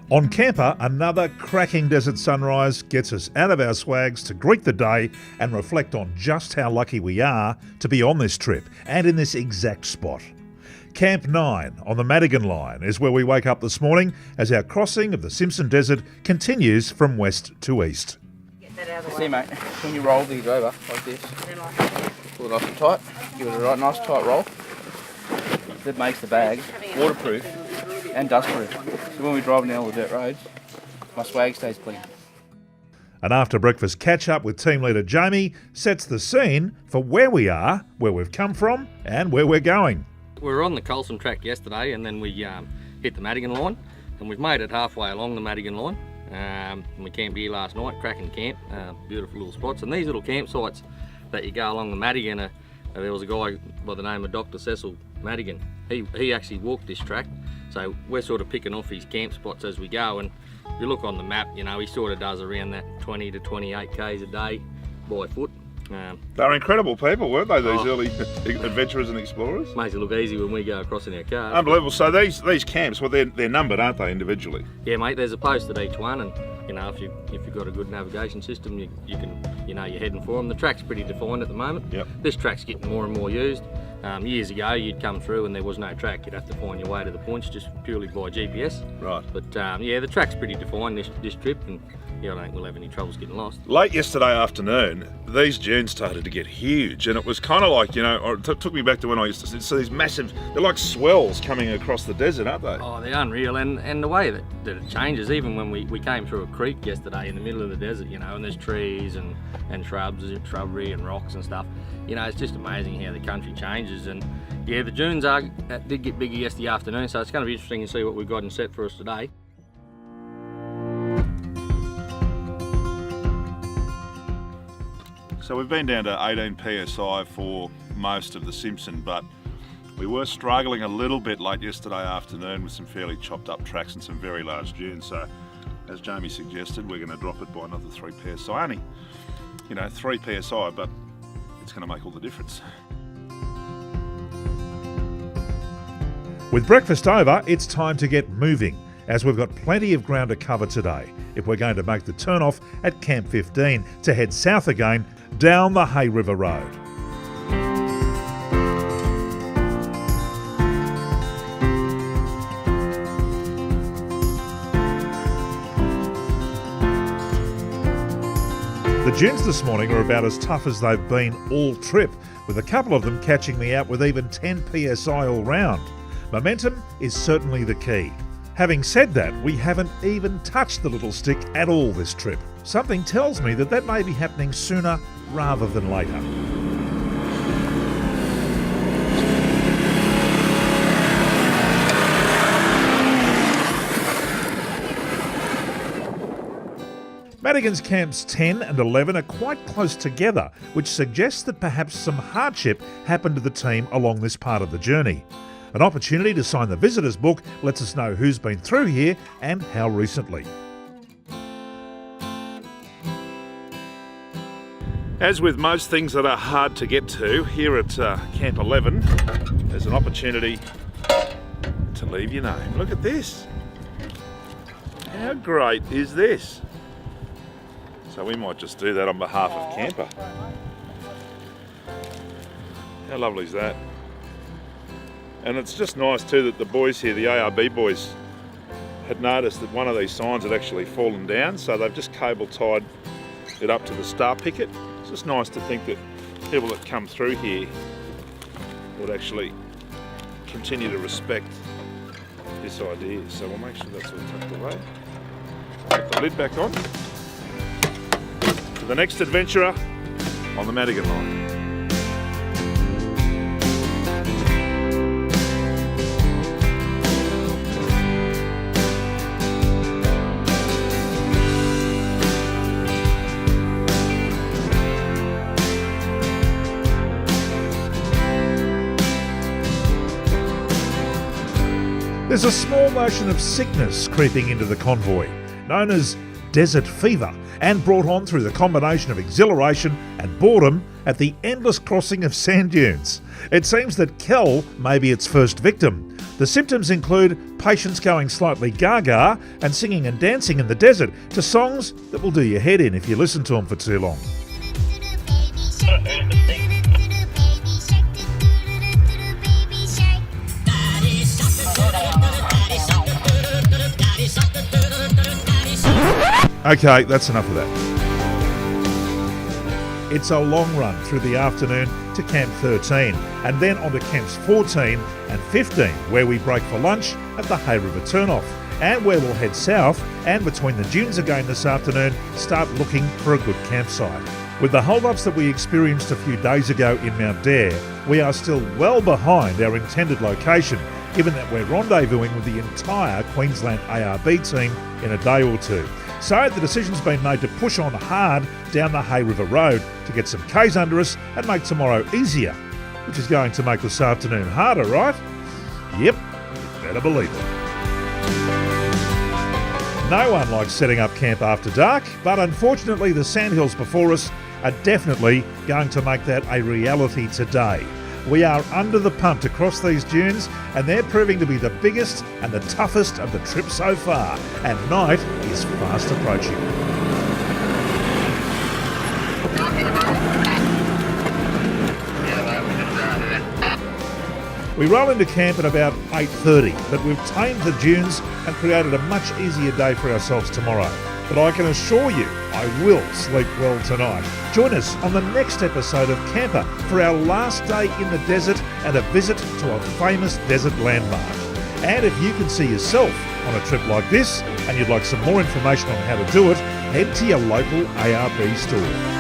On Campr, another cracking desert sunrise gets us out of our swags to greet the day and reflect on just how lucky we are to be on this trip and in this exact spot. Camp 9 on the Madigan Line is where we wake up this morning as our crossing of the Simpson Desert continues from west to east. See mate, when you roll these over like this, pull it off and tight, give it a right nice tight roll. That makes the bag waterproof and dustproof. So when we're driving down all the dirt roads, my swag stays clean. An after breakfast catch up with team leader Jamie sets the scene for where we are, where we've come from and where we're going. We were on the Colson track yesterday and then we hit the Madigan Line and we've made it halfway along the Madigan Line. And we camped here last night, cracking camp, beautiful little spots. And these little campsites that you go along the Madigan, there was a guy by the name of Dr. Cecil Madigan. He actually walked this track, so we're sort of picking off his camp spots as we go. And if you look on the map, you know, he sort of does around that 20 to 28 k's a day by foot. They're incredible people, weren't they, these early adventurers and explorers? Makes it look easy when we go across in our cars. Unbelievable. So these camps, well, they're numbered, aren't they, individually? Yeah, mate, there's a post at each one, and you know, if you've got a good navigation system, you can, you know, you're heading for them. The track's pretty defined at the moment. Yep. This track's getting more and more used. Years ago, you'd come through and there was no track. You'd have to find your way to the points just purely by GPS. Right. But yeah, the track's pretty defined this trip, and yeah, I don't think we'll have any troubles getting lost. Late yesterday afternoon, these dunes started to get huge, and it was kind of like, you know, it took me back to when I used to see these massive, they're like swells coming across the desert, aren't they? Oh, they're unreal, and the way that it changes, even when we came through a creek yesterday in the middle of the desert, you know, and there's trees and shrubbery and rocks and stuff. You know, it's just amazing how the country changes. And yeah, the dunes did get bigger yesterday afternoon, so it's going to be interesting to see what we've got in set for us today. So we've been down to 18 psi for most of the Simpson, but we were struggling a little bit late yesterday afternoon with some fairly chopped up tracks and some very large dunes. So as Jamie suggested, we're going to drop it by another 3 psi. Only, you know, 3 psi, but it's going to make all the difference. With breakfast over, it's time to get moving, as we've got plenty of ground to cover today if we're going to make the turn off at Camp 15 to head south again down the Hay River Road. The dunes this morning are about as tough as they've been all trip, with a couple of them catching me out with even 10 psi all round. Momentum is certainly the key. Having said that, we haven't even touched the little stick at all this trip. Something tells me that may be happening sooner rather than later. Madigan's camps 10 and 11 are quite close together, which suggests that perhaps some hardship happened to the team along this part of the journey. An opportunity to sign the visitor's book lets us know who's been through here and how recently. As with most things that are hard to get to, here at Camp 11, there's an opportunity to leave your name. Look at this. How great is this? So we might just do that on behalf of Campr. How lovely is that? And it's just nice too that the boys here, the ARB boys, had noticed that one of these signs had actually fallen down, so they've just cable tied it up to the star picket. It's just nice to think that people that come through here would actually continue to respect this idea. So we'll make sure that's all tucked away. Put the lid back on. To the next adventurer on the Madigan Line. There's a small notion of sickness creeping into the convoy, known as desert fever, and brought on through the combination of exhilaration and boredom at the endless crossing of sand dunes. It seems that Kel may be its first victim, The symptoms include patients going slightly gaga and singing and dancing in the desert to songs that will do your head in if you listen to them for too long. Okay, that's enough of that. It's a long run through the afternoon to Camp 13 and then on to Camps 14 and 15 where we break for lunch at the Hay River Turnoff and where we'll head south and between the dunes again this afternoon start looking for a good campsite. With the hold-ups that we experienced a few days ago in Mount Dare, we are still well behind our intended location given that we're rendezvousing with the entire Queensland ARB team in a day or two. So the decision's been made to push on hard down the Hay River Road to get some Ks under us and make tomorrow easier, which is going to make this afternoon harder, right? Yep, you better believe it. No one likes setting up camp after dark, but unfortunately the sandhills before us are definitely going to make that a reality today. We are under the pump to cross these dunes and they're proving to be the biggest and the toughest of the trip so far, and night is fast approaching. We roll into camp at about 8:30, but we've tamed the dunes and created a much easier day for ourselves tomorrow. But I can assure you, I will sleep well tonight. Join us on the next episode of Campr for our last day in the desert and a visit to a famous desert landmark. And if you can see yourself on a trip like this and you'd like some more information on how to do it, head to your local ARB store.